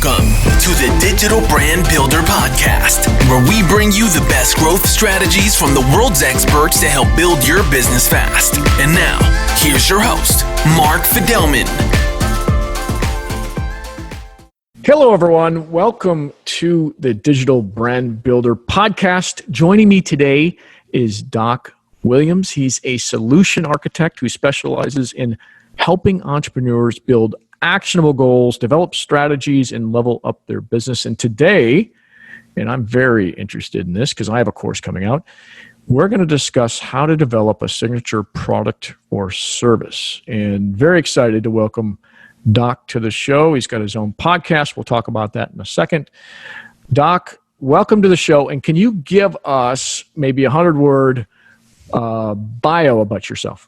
Welcome to the Digital Brand Builder Podcast, where we bring you the best growth strategies from the world's experts to help build your business fast. And now, here's your host, Mark Fidelman. Hello, everyone. Welcome to the Digital Brand Builder Podcast. Joining me today is Doc Williams. He's a solution architect who specializes in helping entrepreneurs build actionable goals, develop strategies, and level up their business. And today, and I'm very interested in this because I have a course coming out, we're going to discuss how to develop a signature product or service. And very excited to welcome Doc to the show. He's got his own podcast. We'll talk about that in a second. Doc, welcome to the show. And can you give us maybe a 100-word bio about yourself?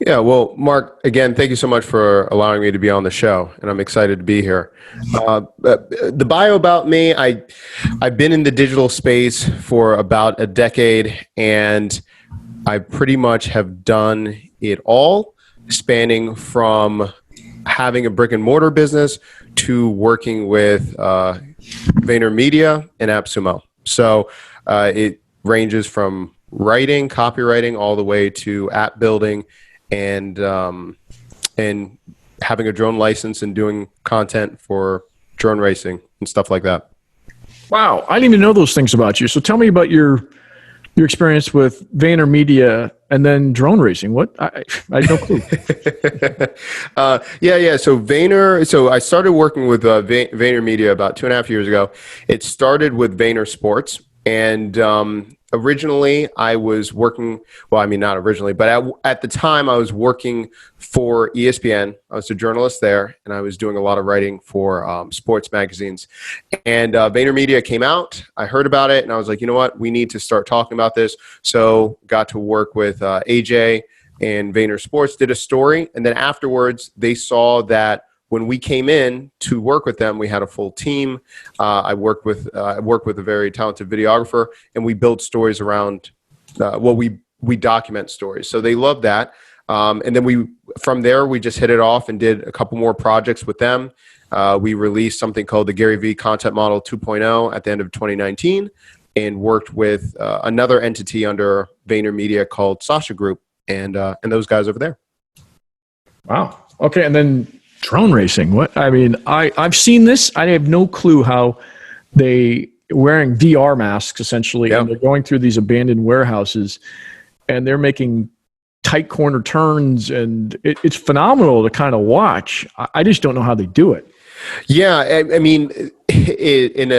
Yeah, well, Mark, again, thank you so much for allowing me to be on the show, and I'm excited to be here. The bio about me, I've been in the digital space for about a decade, and I pretty much have done it all, spanning from having a brick and mortar business to working with VaynerMedia and AppSumo. So it ranges from writing, copywriting, all the way to app building, and having a drone license and doing content for drone racing and stuff like that. Wow, I didn't even know those things about you. So tell me about your experience with VaynerMedia and then drone racing. What? I had no clue. Yeah. So I started working with VaynerMedia about 2.5 years ago. It started with Vayner Sports, and originally I was working, well, I mean, not originally, but at the time I was working for ESPN. I was a journalist there, and I was doing a lot of writing for sports magazines. And VaynerMedia came out. I heard about it, and I was like, you know what? We need to start talking about this. So got to work with AJ and Vayner Sports, did a story. And then afterwards, they saw that when we came in to work with them, we had a full team. I worked with a very talented videographer, and we built stories around. We document stories, so they loved that. And then from there we just hit it off and did a couple more projects with them. We released something called the Gary V Content Model 2.0 at the end of 2019, and worked with another entity under VaynerMedia called Sasha Group, and those guys over there. Wow. Okay, and then drone racing. What? I mean, I've seen this. I have no clue how they wearing VR masks essentially, Yep. and they're going through these abandoned warehouses, and they're making tight corner turns, and it's phenomenal to kind of watch. I just don't know how they do it. Yeah, I mean, in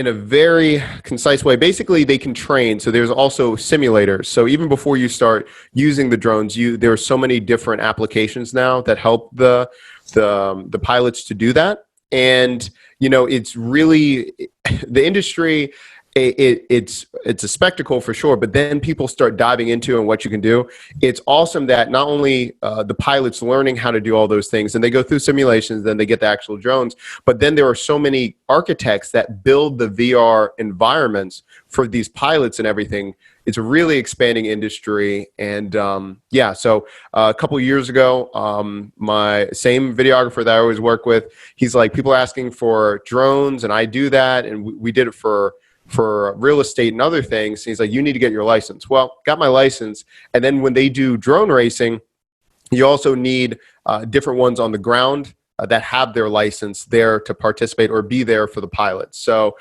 a very concise way. Basically, they can train. So there's also simulators. So even before you start using the drones, there are so many different applications now that help the pilots to do that. And it's really the industry. It's a spectacle for sure, but then people start diving into and what you can do. It's awesome that not only the pilots learning how to do all those things, and they go through simulations, then they get the actual drones, but then there are so many architects that build the VR environments for these pilots and everything. It's a really expanding industry. And so a couple of years ago, my same videographer that I always work with, he's like, people are asking for drones, and I do that, and we did it for real estate and other things. He's like, you need to get your license. Well, got my license. And then when they do drone racing, you also need different ones on the ground that have their license there to participate or be there for the pilots. So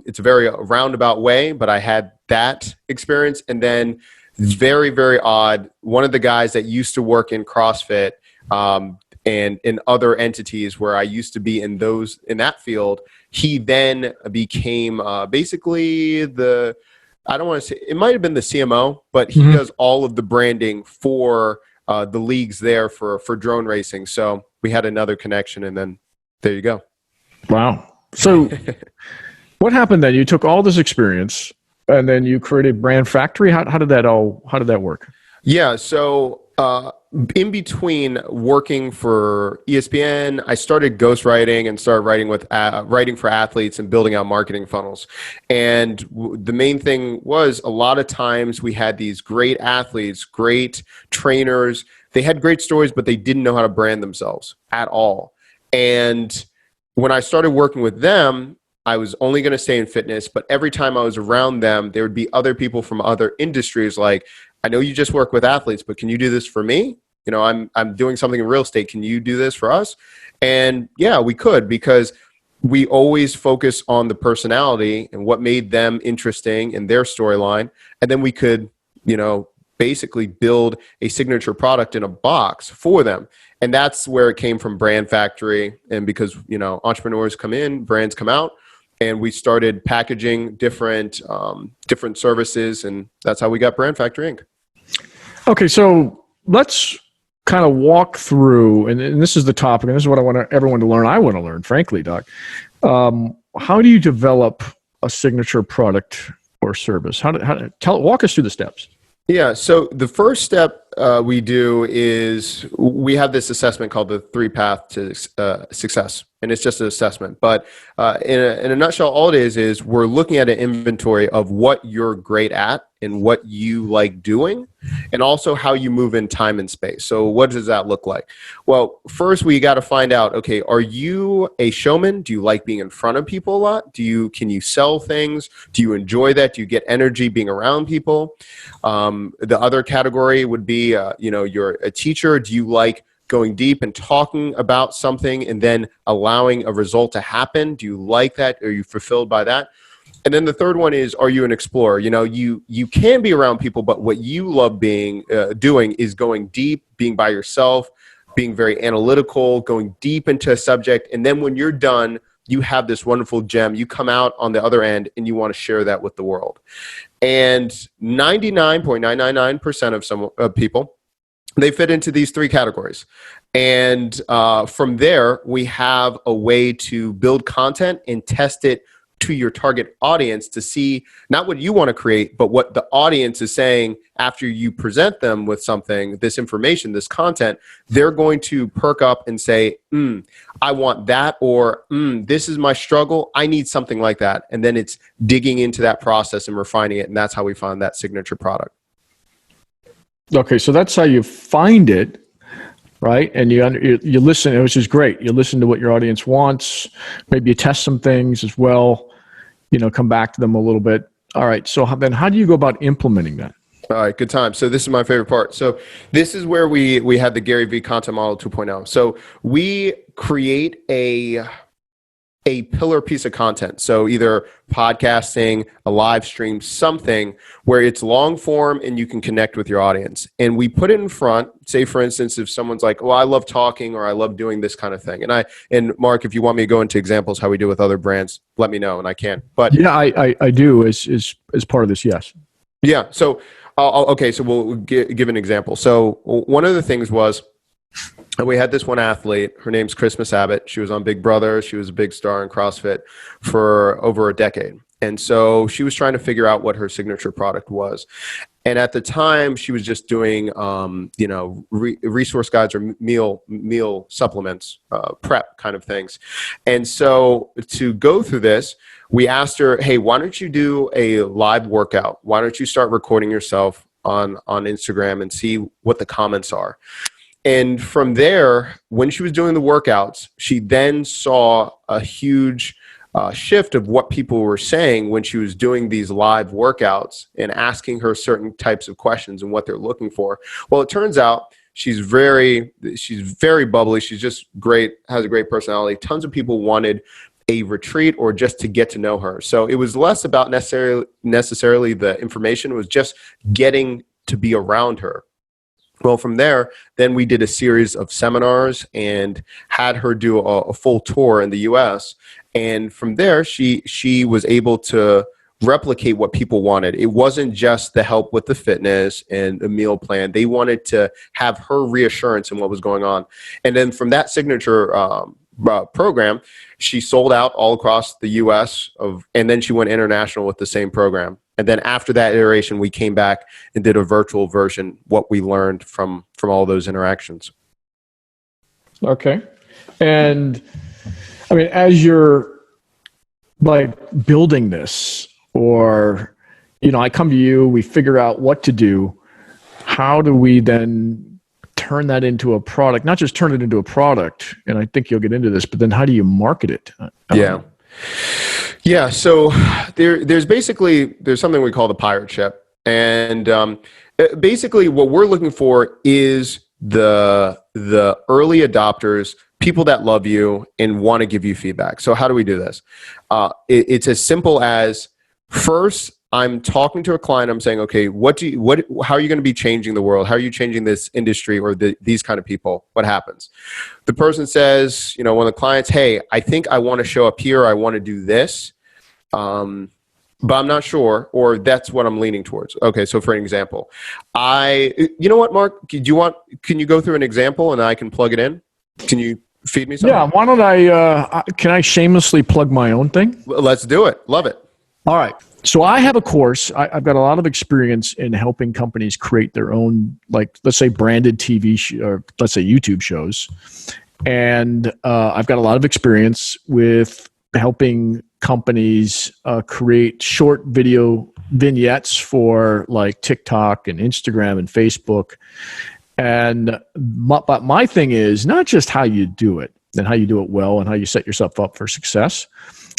it's a very roundabout way, but I had that experience. And then very, very odd, one of the guys that used to work in CrossFit and in other entities where I used to be in that field, he then became basically I don't want to say, it might have been the CMO, but he does all of the branding for the leagues there for drone racing. So we had another connection, and then there you go. Wow. So what happened then? You took all this experience and then you created Brand Factory. How did that work? Yeah. So in between working for ESPN, I started ghostwriting and started writing for athletes and building out marketing funnels. And the main thing was, a lot of times we had these great athletes, great trainers. They had great stories, but they didn't know how to brand themselves at all. And when I started working with them, I was only going to stay in fitness, but every time I was around them, there would be other people from other industries like, I know you just work with athletes, but can you do this for me? You know, I'm doing something in real estate. Can you do this for us? And yeah, we could, because we always focus on the personality and what made them interesting in their storyline. And then we could, you know, basically build a signature product in a box for them. And that's where it came from, Brand Factory. And because, you know, entrepreneurs come in, brands come out, and we started packaging different services, and that's how we got Brand Factory Inc. Okay, so let's kind of walk through, and this is the topic, and this is what I want everyone to learn. I want to learn, frankly, Doc. How do you develop a signature product or service? Walk us through the steps. Yeah. So the first step we do is we have this assessment called the 3-path to success, and it's just an assessment. But in a nutshell, all it is we're looking at an inventory of what you're great at and what you like doing, and also how you move in time and space. So what does that look like? Well, first we got to find out, okay, are you a showman? Do you like being in front of people a lot? Can you sell things? Do you enjoy that? Do you get energy being around people? The other category would be, you're a teacher. Do you like going deep and talking about something and then allowing a result to happen? Do you like that? Are you fulfilled by that? And then the third one is, are you an explorer? You know, you can be around people, but what you love doing is going deep, being by yourself, being very analytical, going deep into a subject. And then when you're done, you have this wonderful gem. You come out on the other end and you want to share that with the world. And 99.999% of people, they fit into these three categories. And from there, we have a way to build content and test it to your target audience to see not what you want to create, but what the audience is saying after you present them with something, this information, this content. They're going to perk up and say, I want that, or this is my struggle. I need something like that. And then it's digging into that process and refining it. And that's how we find that signature product. Okay, so that's how you find it, right? And you listen, which is great. You listen to what your audience wants. Maybe you test some things as well. You know, come back to them a little bit. All right. So then, how do you go about implementing that? All right, good time. So this is my favorite part. So this is where we had the Gary V content model 2.0. So we create a pillar piece of content. So either podcasting, a live stream, something where it's long form and you can connect with your audience. And we put it in front. Say, for instance, if someone's like, well, I love talking or I love doing this kind of thing. And Mark, if you want me to go into examples how we do with other brands, let me know and I can. But yeah, I do as part of this. Yes. Yeah. So okay. So we'll give an example. So one of the things was, we had this one athlete, her name's Christmas Abbott. She was on Big Brother. She was a big star in CrossFit for over a decade. And so she was trying to figure out what her signature product was. And at the time, she was just doing, resource guides or meal supplements, prep kind of things. And so to go through this, we asked her, hey, why don't you do a live workout? Why don't you start recording yourself on Instagram and see what the comments are? And from there, when she was doing the workouts, she then saw a huge shift of what people were saying when she was doing these live workouts and asking her certain types of questions and what they're looking for. Well, it turns out she's very bubbly. She's just great, has a great personality. Tons of people wanted a retreat or just to get to know her. So it was less about necessarily the information. It was just getting to be around her. Well, from there, then we did a series of seminars and had her do a full tour in the U.S. And from there, she was able to replicate what people wanted. It wasn't just the help with the fitness and the meal plan. They wanted to have her reassurance in what was going on. And then from that signature program, she sold out all across the U.S. and then she went international with the same program. And then after that iteration, we came back and did a virtual version, what we learned from all those interactions. Okay. And I mean, as you're like building this, or, I come to you, we figure out what to do. How do we then turn that into a product? Not just turn it into a product, and I think you'll get into this, but then how do you market it? Yeah. Yeah. So there's something we call the pirate ship. And basically what we're looking for is the early adopters, people that love you and want to give you feedback. So how do we do this? It's as simple as, first, I'm talking to a client. I'm saying, okay, how are you going to be changing the world? How are you changing this industry or these kind of people? What happens? The person says, one of the clients, hey, I think I want to show up here. I want to do this. But I'm not sure, or that's what I'm leaning towards. Okay. So for an example, you know what, Mark, can you go through an example and I can plug it in? Can you feed me something? Yeah. Why don't can I shamelessly plug my own thing? Let's do it. Love it. All right. So I have a course. I've got a lot of experience in helping companies create their own, like, let's say branded TV or let's say YouTube shows. And I've got a lot of experience with helping companies create short video vignettes for like TikTok and Instagram and Facebook. But my thing is not just how you do it and how you do it well and how you set yourself up for success,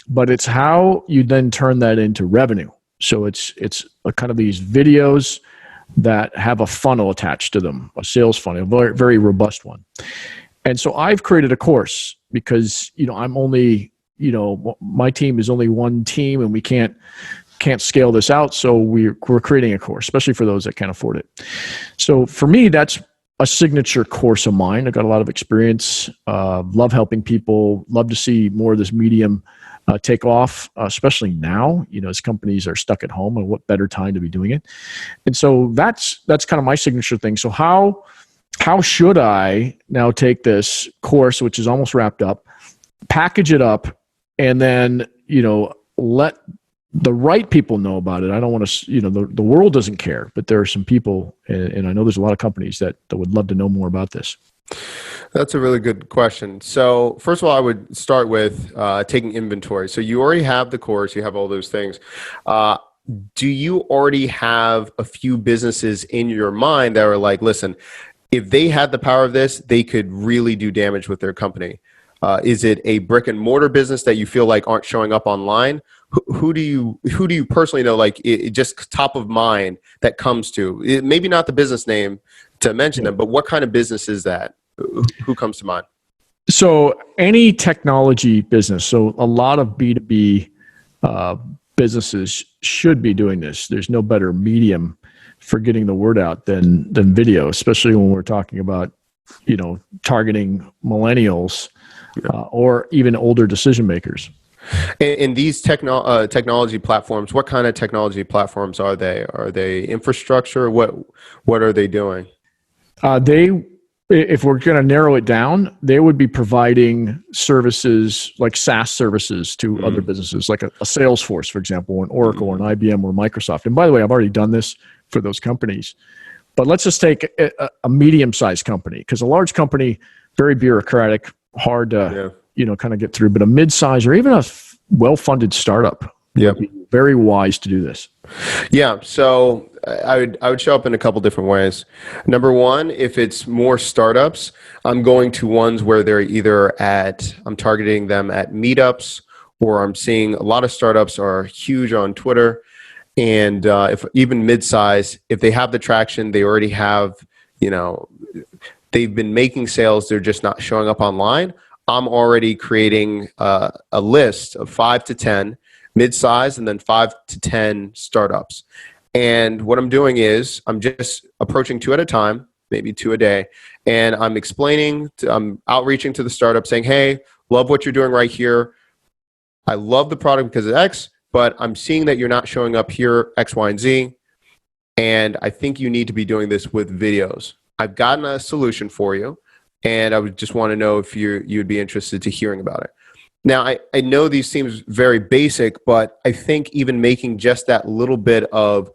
but it's how you then turn that into revenue. So it's a kind of these videos that have a funnel attached to them, a sales funnel, a very, very robust one. And so I've created a course because, I'm only, my team is only one team and we can't scale this out. So we're creating a course, especially for those that can't afford it. So for me, that's a signature course of mine. I've got a lot of experience, love helping people, love to see more of this medium take off, especially now, as companies are stuck at home, and what better time to be doing it. And so that's kind of my signature thing. So how should I now take this course, which is almost wrapped up, package it up, and then, let the right people know about it? I don't want to, the world doesn't care, but there are some people, and I know there's a lot of companies that would love to know more about this. That's a really good question. So first of all, I would start with taking inventory. So you already have the course, you have all those things. Do you already have a few businesses in your mind that are like, listen, if they had the power of this, they could really do damage with their company? Is it a brick and mortar business that you feel like aren't showing up online? Who do you personally know, like it just top of mind that comes to? Maybe not the business name to mention them, but what kind of business is that? Who comes to mind? So any technology business, so a lot of B2B businesses should be doing this. There's no better medium for getting the word out than video, especially when we're talking about, targeting millennials or even older decision makers. In these technology platforms, what kind of technology platforms are they? Are they infrastructure? What are they doing? If we're going to narrow it down, they would be providing services like SaaS services to other businesses, like a Salesforce, for example, or an Oracle, or an IBM, or Microsoft. And by the way, I've already done this for those companies. But let's just take a medium-sized company, because a large company, very bureaucratic, hard to kind of get through. But a mid-size or even a well-funded startup would be very wise to do this. Yeah. So I would show up in a couple different ways. Number one, if it's more startups, I'm going to ones where they're I'm targeting them at meetups, or I'm seeing a lot of startups are huge on Twitter. And if even mid-size, if they have the traction, they already have, they've been making sales, they're just not showing up online. I'm already creating a list of 5 to 10 mid-size and then 5 to 10 startups. And what I'm doing is I'm just approaching 2 at a time, maybe 2 a day. And I'm I'm outreaching to the startup saying, hey, love what you're doing right here. I love the product because of X, but I'm seeing that you're not showing up here, X, Y, and Z. And I think you need to be doing this with videos. I've gotten a solution for you. And I would just want to know if you'd be interested to hearing about it. Now, I know these seems very basic, but I think even making just that little bit of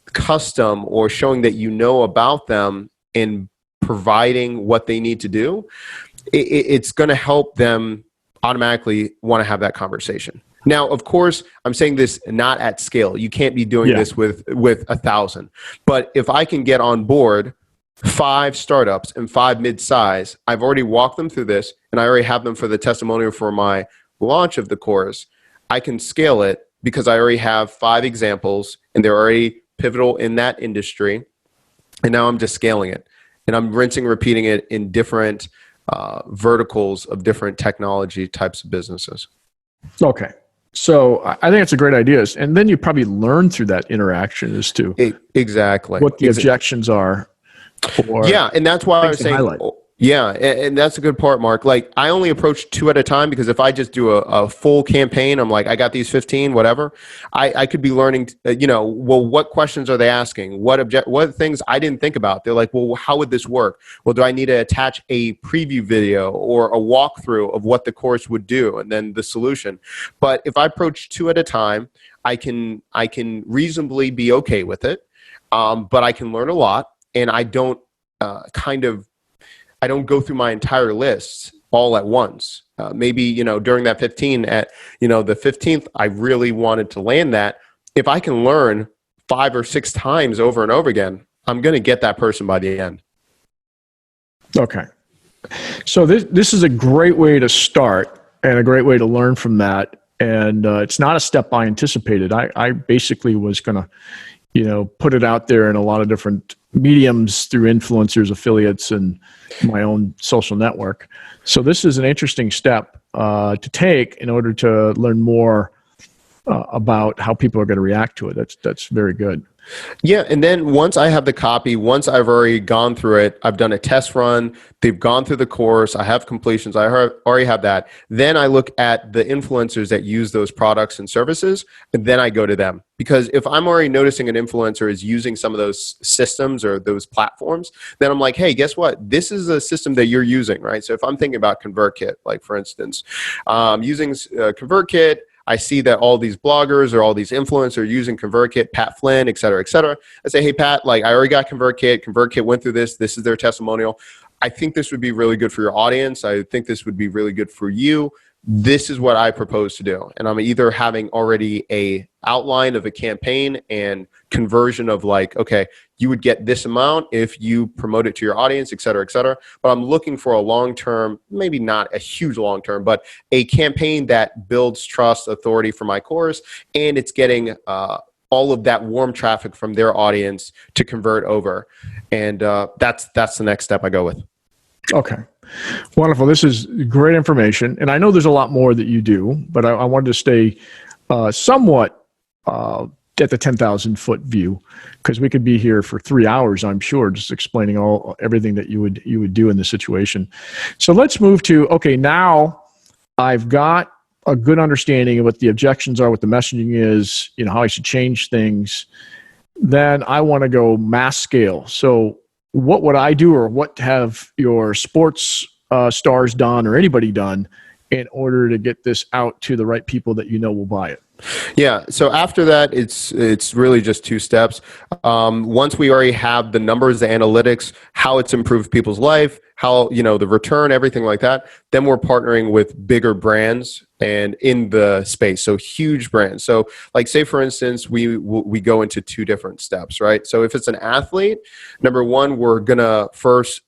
custom or showing that you know about them and providing what they need to do, it's going to help them automatically want to have that conversation. Now, of course, I'm saying this not at scale. You can't be doing this with 1,000. But if I can get on board 5 startups and 5 mid-size. I've already walked them through this, and I already have them for the testimonial for my launch of the course. I can scale it because I already have 5 examples, and they're already pivotal in that industry. And now I'm just scaling it, and I'm rinsing, repeating it in different verticals of different technology types of businesses. Okay. So I think it's a great idea. And then you probably learn through that interaction as to exactly what the objections are. Yeah, and that's why I was saying, yeah, and that's a good part, Mark. Like, I only approach 2 at a time, because if I just do a full campaign, I'm like, I got these 15, whatever. I could be learning, well, what questions are they asking? What things I didn't think about? They're like, well, how would this work? Well, do I need to attach a preview video or a walkthrough of what the course would do, and then the solution? But if I approach 2 at a time, I can reasonably be okay with it, but I can learn a lot, and I don't I don't go through my entire list all at once. Maybe, during that 15 at, the 15th, I really wanted to land that. If I can learn 5 or 6 times over and over again, I'm going to get that person by the end. Okay. So this is a great way to start and a great way to learn from that. And it's not a step I anticipated. I basically was going to, put it out there in a lot of different mediums through influencers, affiliates, and my own social network. So this is an interesting step to take in order to learn more about how people are going to react to it. That's very good. Yeah, and then once I have the copy, once I've already gone through it, I've done a test run, they've gone through the course, I have completions, I already have that. Then I look at the influencers that use those products and services, and then I go to them. Because if I'm already noticing an influencer is using some of those systems or those platforms, then I'm like, hey, guess what? This is a system that you're using, right? So if I'm thinking about ConvertKit, like for instance, using ConvertKit, I see that all these bloggers or all these influencers are using ConvertKit, Pat Flynn, et cetera, et cetera. I say, hey, Pat, like I already got ConvertKit. ConvertKit went through this. This is their testimonial. I think this would be really good for your audience. I think this would be really good for you. This is what I propose to do. And I'm either having already a outline of a campaign and conversion of like, okay, you would get this amount if you promote it to your audience, et cetera, et cetera. But I'm looking for a long-term, maybe not a huge long-term, but a campaign that builds trust, authority for my course, and it's getting all of that warm traffic from their audience to convert over. And that's the next step I go with. Okay. Wonderful. This is great information. And I know there's a lot more that you do, but I wanted to stay somewhat at the 10,000-foot view, because we could be here for 3 hours, I'm sure, just explaining everything that you would do in this situation. So let's move to, okay, now I've got a good understanding of what the objections are, what the messaging is, how I should change things. Then I want to go mass scale. So what would I do, or what have your sports stars done, or anybody done, in order to get this out to the right people that will buy it? Yeah. So after that, it's really just 2 steps. Once we already have the numbers, the analytics, how it's improved people's life, how, the return, everything like that, then we're partnering with bigger brands and in the space. So huge brands. So like, say for instance, we go into 2 different steps, right? So if it's an athlete, number 1, we're going to first,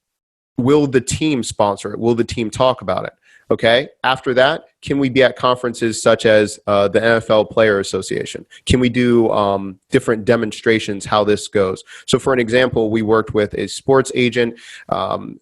will the team sponsor it? Will the team talk about it? Okay. After that, can we be at conferences such as the NFL Player Association? Can we do different demonstrations how this goes? So for an example, we worked with a sports agent.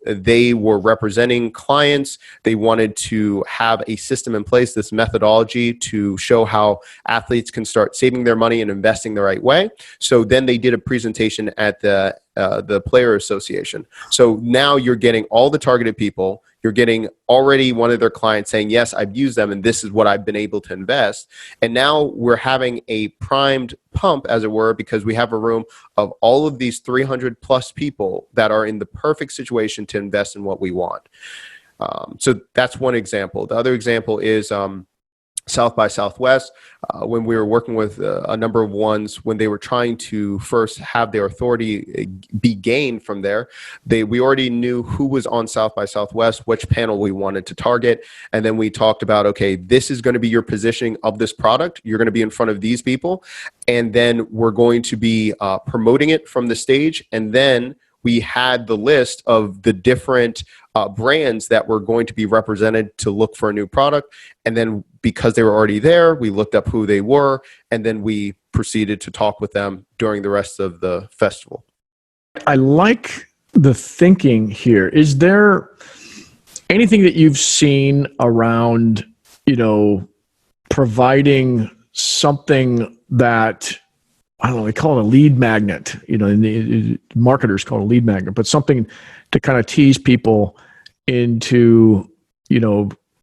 They were representing clients. They wanted to have a system in place, this methodology to show how athletes can start saving their money and investing the right way. So then they did a presentation at the Player Association. So now you're getting all the targeted people. You're getting already one of their clients saying, yes, I've used them and this is what I've been able to invest. And now we're having a primed pump, as it were, because we have a room of all of these 300 plus people that are in the perfect situation to invest in what we want. So that's one example. The other example is South by Southwest, when we were working with a number of ones, when they were trying to first have their authority be gained from there, we already knew who was on South by Southwest, which panel we wanted to target. And then we talked about, okay, this is going to be your positioning of this product. You're going to be in front of these people. And then we're going to be promoting it from the stage. And then we had the list of the different brands that were going to be represented to look for a new product. And then because they were already there, we looked up who they were, and then we proceeded to talk with them during the rest of the festival. I like the thinking here. Is there anything that you've seen around, providing something that, I don't know, they call it a lead magnet, and the marketers call it a lead magnet, but something to kind of tease people into,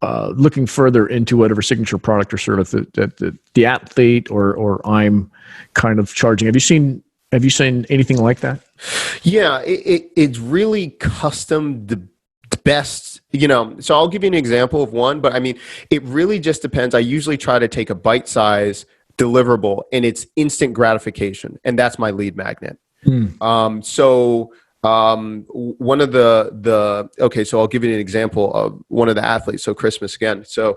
looking further into whatever signature product or service that the athlete or I'm kind of charging. Have you seen anything like that? Yeah, it's really custom the best, so I'll give you an example of one, but I mean, it really just depends. I usually try to take a bite size deliverable and it's instant gratification. And that's my lead magnet. One of so I'll give you an example of one of the athletes. So Christmas again. So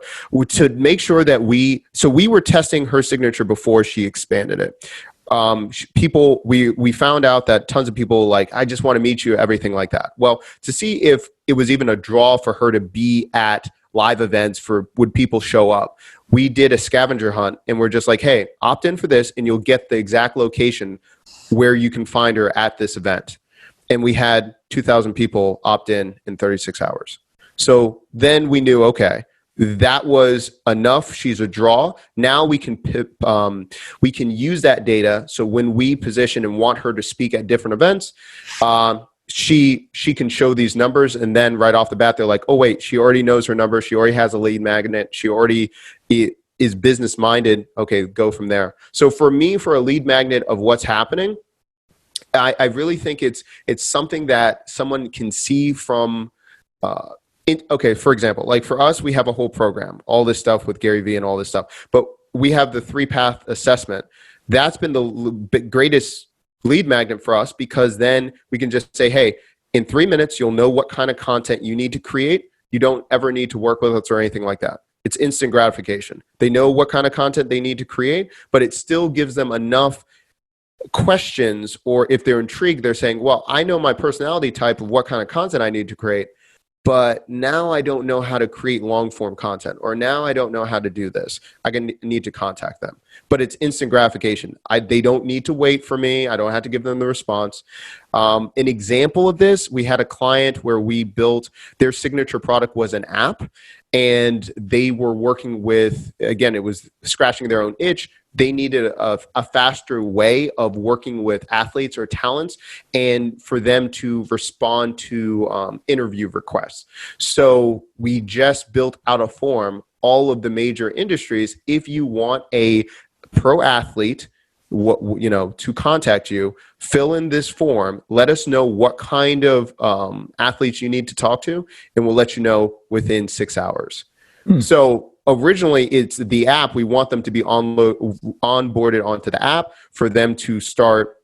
to make sure that we were testing her signature before she expanded it. We found out that tons of people like, I just want to meet you, everything like that. Well, to see if it was even a draw for her to be at live events would people show up, we did a scavenger hunt and we're just like, hey, opt in for this and you'll get the exact location where you can find her at this event. And we had 2,000 people opt in 36 hours. So then we knew, okay, that was enough. She's a draw. Now we can use that data. So when we position and want her to speak at different events, she can show these numbers, and then right off the bat, they're like, oh wait, she already knows her number. She already has a lead magnet. She already is business minded. Okay, go from there. So for me, for a lead magnet of what's happening, I really think it's something that someone can see from. For example, like for us, we have a whole program, all this stuff with Gary Vee and all this stuff, but we have the 3-path assessment. That's been the greatest lead magnet for us, because then we can just say, hey, in 3 minutes, you'll know what kind of content you need to create. You don't ever need to work with us or anything like that. It's instant gratification. They know what kind of content they need to create, but it still gives them enough questions, or if they're intrigued, they're saying, well, I know my personality type of what kind of content I need to create, but now I don't know how to create long form content, or now I don't know how to do this. Need to contact them. But it's instant gratification. They don't need to wait for me. I don't have to give them the response. An example of this, we had a client where we built their signature product was an app, and they were working with, again, it was scratching their own itch. They needed a faster way of working with athletes or talents, and for them to respond to interview requests. So we just built out a form, all of the major industries. If you want a pro athlete, to contact you, fill in this form, let us know what kind of athletes you need to talk to, and we'll let you know within 6 hours. So originally, it's the app. We want them to be onboarded onto the app for them to start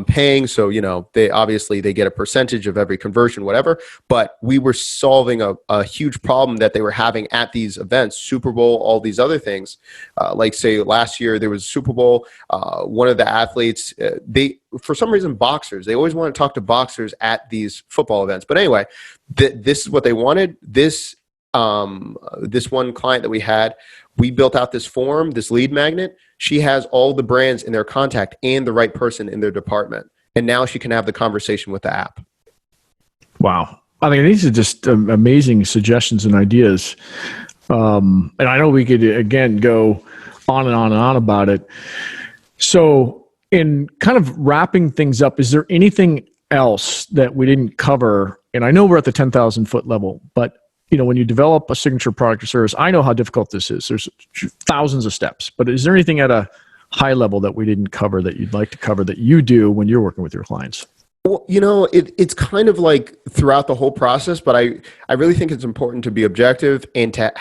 paying. So, they get a percentage of every conversion, whatever. But we were solving a huge problem that they were having at these events, Super Bowl, all these other things. Like say last year, there was Super Bowl. One of the athletes, for some reason, boxers, they always want to talk to boxers at these football events. But anyway, this is what they wanted. This one client that we had, we built out this form, this lead magnet. She has all the brands in their contact and the right person in their department. And now she can have the conversation with the app. Wow. I mean, these are just amazing suggestions and ideas. And I know we could, again, go on and on and on about it. So in kind of wrapping things up, is there anything else that we didn't cover? And I know we're at the 10,000 foot level, but when you develop a signature product or service, I know how difficult this is. There's thousands of steps, but is there anything at a high level that we didn't cover that you'd like to cover that you do when you're working with your clients? Well, it's kind of like throughout the whole process, but I really think it's important to be objective and to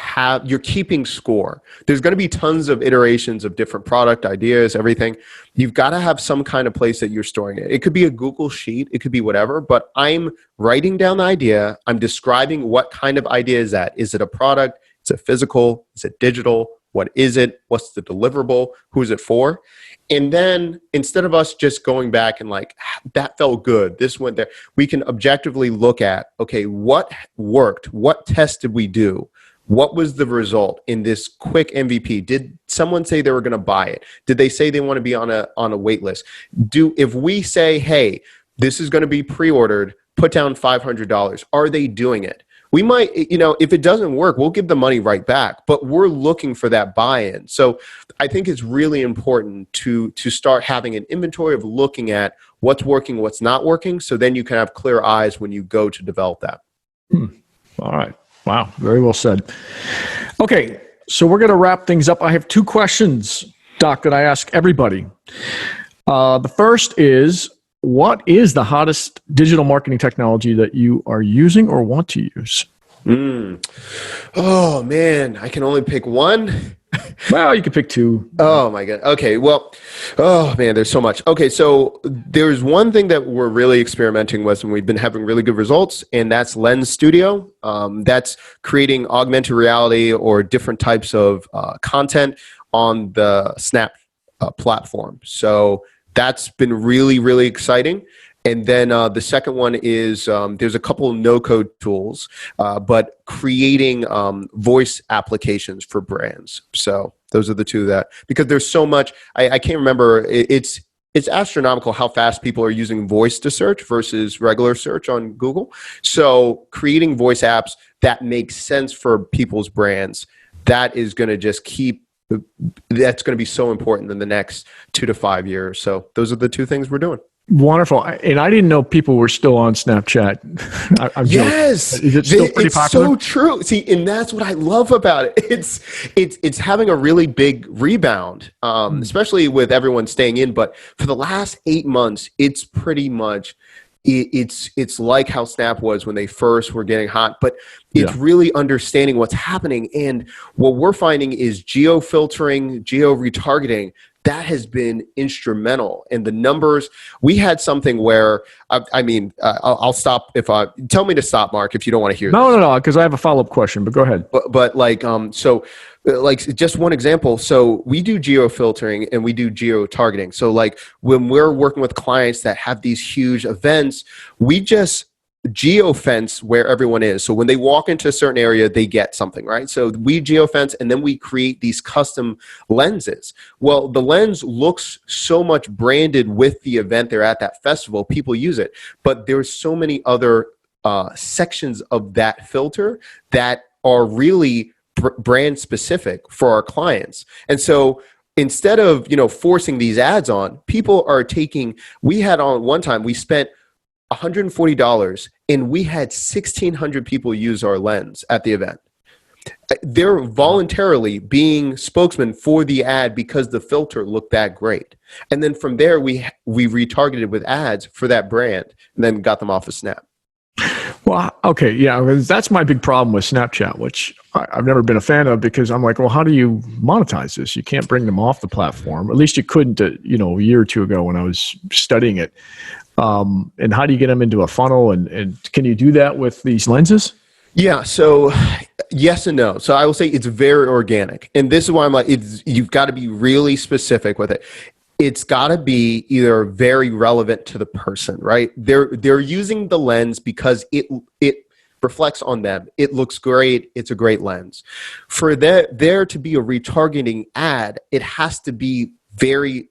you're keeping score. There's going to be tons of iterations of different product ideas, everything. You've got to have some kind of place that you're storing it. It could be a Google sheet. It could be whatever, but I'm writing down the idea. I'm describing what kind of idea is that. Is it a product? Is it physical? Is it digital? What is it? What's the deliverable? Who's it for? And then instead of us just going back and like, that felt good, this went there, we can objectively look at, okay, what worked? What test did we do? What was the result in this quick MVP? Did someone say they were going to buy it? Did they say they want to be on a wait list? If we say, hey, this is going to be pre-ordered, put down $500, are they doing it? We might, if it doesn't work, we'll give the money right back, but we're looking for that buy-in. So I think it's really important to start having an inventory of looking at what's working, what's not working, so then you can have clear eyes when you go to develop that. All right. Wow. Very well said. Okay. So we're going to wrap things up. I have 2 questions, Doc, that I ask everybody. The first is, what is the hottest digital marketing technology that you are using or want to use? Oh, man. I can only pick one. Well, you can pick 2. Oh my God. Okay. Well, oh man, there's so much. Okay. So there's one thing that we're really experimenting with and we've been having really good results, and that's Lens Studio. That's creating augmented reality or different types of content on the Snap platform. So that's been really, really exciting. And then the second one is there's a couple no-code tools, but creating voice applications for brands. So those are the 2 that, because there's so much, I can't remember, it's astronomical how fast people are using voice to search versus regular search on Google. So creating voice apps that make sense for people's brands, that is going to just that's going to be so important in the next 2 to 5 years. So those are the 2 things we're doing. Wonderful. And I didn't know people were still on Snapchat. I'm yes. Joking. Is it still pretty popular? So true. See, and that's what I love about it. It's having a really big rebound, especially with everyone staying in. But for the last 8 months, it's pretty much, it's like how Snap was when they first were getting hot, but it's really understanding what's happening. And what we're finding is geo-filtering, geo-retargeting, that has been instrumental in the numbers. We had something where, I'll stop tell me to stop, Mark, if you don't want to hear this. No, because I have a follow-up question, but go ahead. But just one example. So we do geo-filtering and we do geo-targeting. So like when we're working with clients that have these huge events, we just geofence where everyone is. So when they walk into a certain area, they get something, right? So we geofence and then we create these custom lenses. Well, the lens looks so much branded with the event they're at, that festival, people use it. But there's so many other sections of that filter that are really brand specific for our clients. And so instead of, forcing these ads on, people are we had on one time, we spent $140 and we had 1,600 people use our lens at the event. They're voluntarily being spokesmen for the ad because the filter looked that great. And then from there, we retargeted with ads for that brand and then got them off of Snap. Well, okay, yeah, that's my big problem with Snapchat, which I've never been a fan of, because I'm like, well, how do you monetize this? You can't bring them off the platform. At least you couldn't, a year or 2 ago when I was studying it. And how do you get them into a funnel? And can you do that with these lenses? Yeah. So yes and no. So I will say it's very organic. And this is why I'm like, you've got to be really specific with it. It's got to be either very relevant to the person, right? They're using the lens because it reflects on them. It looks great. It's a great lens. For there to be a retargeting ad, it has to be very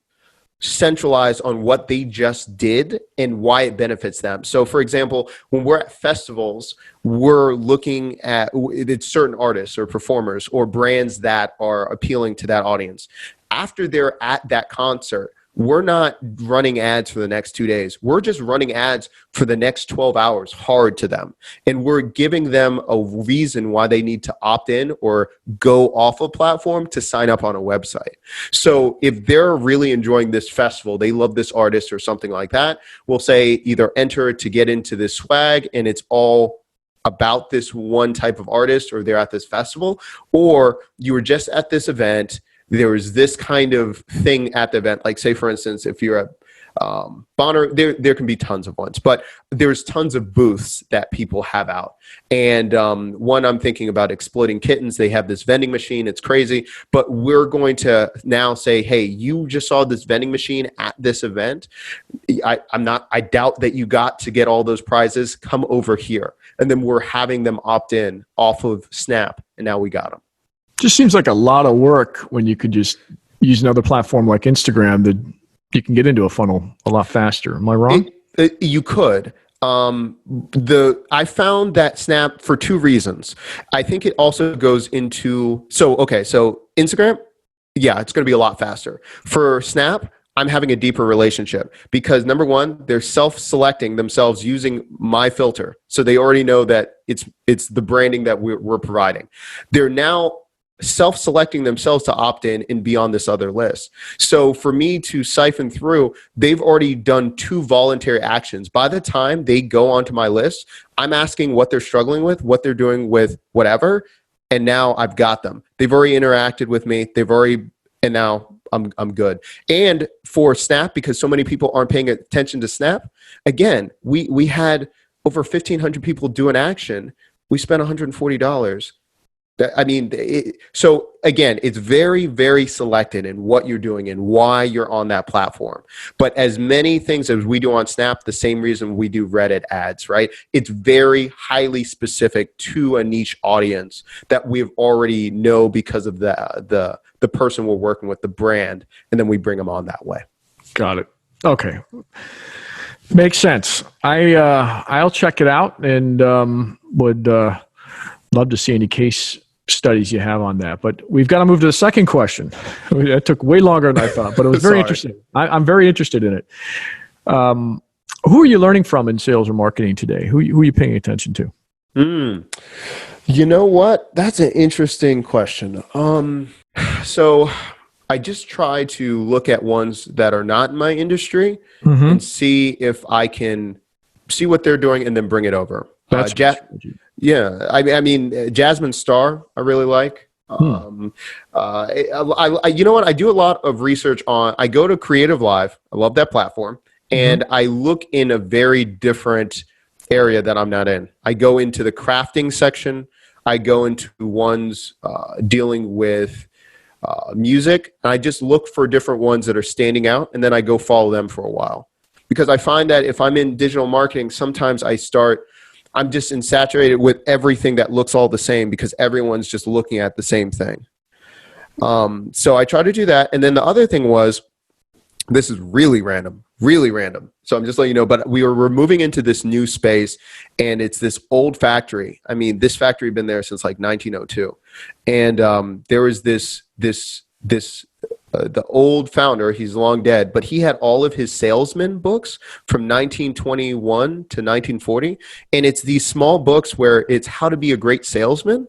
centralized on what they just did and why it benefits them. So for example, when we're at festivals, we're looking at it's certain artists or performers or brands that are appealing to that audience. After they're at that concert, we're not running ads for the next 2 days. We're just running ads for the next 12 hours hard to them. And we're giving them a reason why they need to opt in or go off a platform to sign up on a website. So if they're really enjoying this festival, they love this artist or something like that, we'll say either enter to get into this swag and it's all about this one type of artist, or they're at this festival, or you were just at this event, there was this kind of thing at the event. Like say, for instance, if you're Bonner, there can be tons of ones, but there's tons of booths that people have out. And one I'm thinking about, Exploding Kittens. They have this vending machine. It's crazy, but we're going to now say, hey, you just saw this vending machine at this event. I doubt that you got to get all those prizes. Come over here. And then we're having them opt in off of Snap. And now we got them. Just seems like a lot of work when you could just use another platform like Instagram that you can get into a funnel a lot faster. Am I wrong? You could. I found that Snap for two reasons. I think it also goes into, so Instagram, yeah, it's going to be a lot faster. For Snap, I'm having a deeper relationship because number one, they're self-selecting themselves using my filter. So they already know that it's the branding that we're providing. They're now self-selecting themselves to opt in and be on this other list. So for me to siphon through, they've already done 2 voluntary actions. By the time they go onto my list, I'm asking what they're struggling with, what they're doing with whatever, and now I've got them. They've already interacted with me. And now I'm good. And for Snap, because so many people aren't paying attention to Snap, again, we had over 1,500 people do an action. We spent $140. So again, it's very, very selected in what you're doing and why you're on that platform. But as many things as we do on Snap, the same reason we do Reddit ads, right? It's very highly specific to a niche audience that we've already know because of the person we're working with, the brand, and then we bring them on that way. Got it. Okay. Makes sense. I'll check it out and would love to see any case studies you have on that. But we've got to move to the second question. It took way longer than I thought, but it was very interesting. I'm very interested in it. Who are you learning from in sales or marketing today? Who are you paying attention to? You know what? That's an interesting question. So I just try to look at ones that are not in my industry and see if I can see what they're doing and then bring it over. That's yeah. I mean, Jasmine Starr, I really like. You know what? I do a lot of research I go to Creative Live. I love that platform. And I look in a very different area that I'm not in. I go into the crafting section. I go into ones dealing with music. And I just look for different ones that are standing out. And then I go follow them for a while. Because I find that if I'm in digital marketing, sometimes I'm just insaturated with everything that looks all the same because everyone's just looking at the same thing. So I try to do that. And then the other thing was, this is really random. So I'm just letting you know, but we're moving into this new space and it's this old factory. I mean, this factory had been there since like 1902. And there was the old founder, he's long dead, but he had all of his salesman books from 1921 to 1940. And it's these small books where it's how to be a great salesman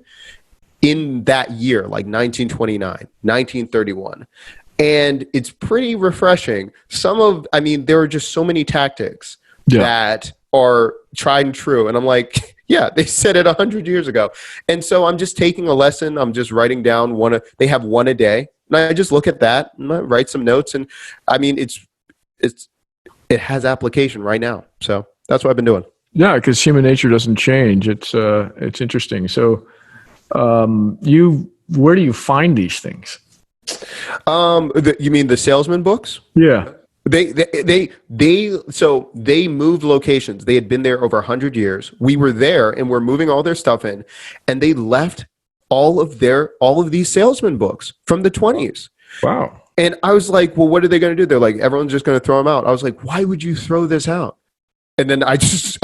in that year, like 1929, 1931. And it's pretty refreshing. There are just so many tactics that are tried and true. And I'm like, yeah, they said it 100 years ago. And so I'm just taking a lesson. I'm just writing down they have one a day. And I just look at that and I write some notes. And I mean, it has application right now. So that's what I've been doing. Yeah, because human nature doesn't change. It's interesting. So where do you find these things? You mean the salesman books? Yeah. So they moved locations. They had been there over 100 years. We were there and we're moving all their stuff in, and they left all of these salesman books from the 20s. Wow. And I was like, well, what are they going to do? They're like, everyone's just going to throw them out. I was like, why would you throw this out? And then I just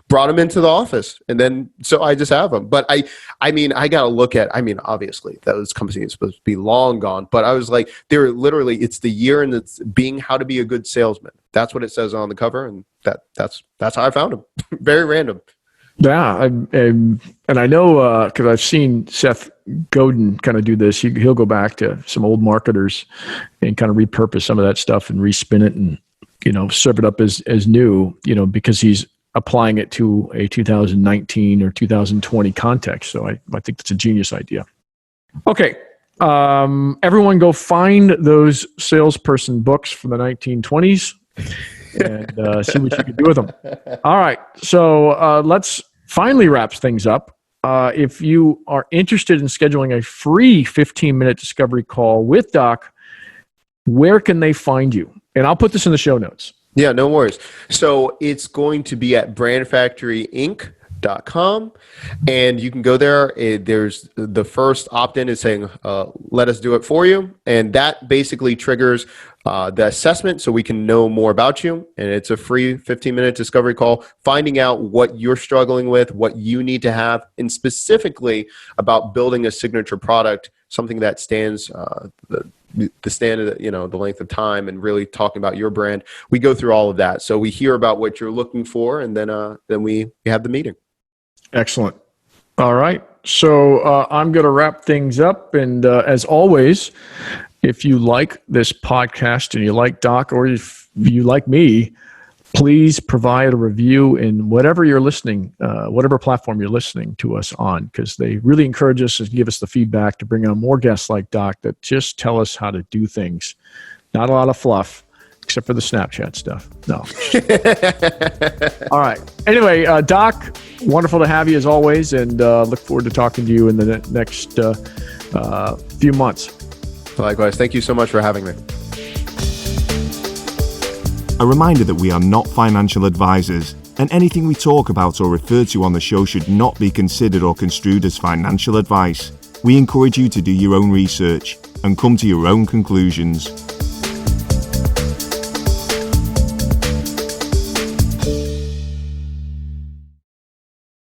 brought them into the office, and then so I just have them. But I got to look at. Obviously, those companies are supposed to be long gone. But I was like, they're literally. It's the year, and it's being how to be a good salesman. That's what it says on the cover, and that's how I found them. Very random. Yeah, and I know because I've seen Seth Godin kind of do this. He'll go back to some old marketers and kind of repurpose some of that stuff and respin it and serve it up as new, because he's applying it to a 2019 or 2020 context. So I think that's a genius idea. Okay. Everyone go find those salesperson books from the 1920s and see what you can do with them. All right. So let's finally wrap things up. If you are interested in scheduling a free 15-minute discovery call with Doc, where can they find you? And I'll put this in the show notes. Yeah, no worries. So it's going to be at brandfactoryinc.com, and you can go there. There's the first opt-in is saying, let us do it for you. And that basically triggers the assessment so we can know more about you. And it's a free 15-minute discovery call, finding out what you're struggling with, what you need to have, and specifically about building a signature product, something that stands the standard, the length of time, and really talking about your brand. We go through all of that. So we hear about what you're looking for, and then we have the meeting. Excellent. All right. So I'm going to wrap things up. And as always, if you like this podcast and you like Doc, or if you like me, please provide a review in whatever you're listening, whatever platform you're listening to us on, because they really encourage us and give us the feedback to bring on more guests like Doc that just tell us how to do things. Not a lot of fluff, except for the Snapchat stuff. No. All right. Anyway, Doc, wonderful to have you as always, and look forward to talking to you in the next few months. Likewise. Thank you so much for having me. A reminder that we are not financial advisors, and anything we talk about or refer to on the show should not be considered or construed as financial advice. We encourage you to do your own research and come to your own conclusions.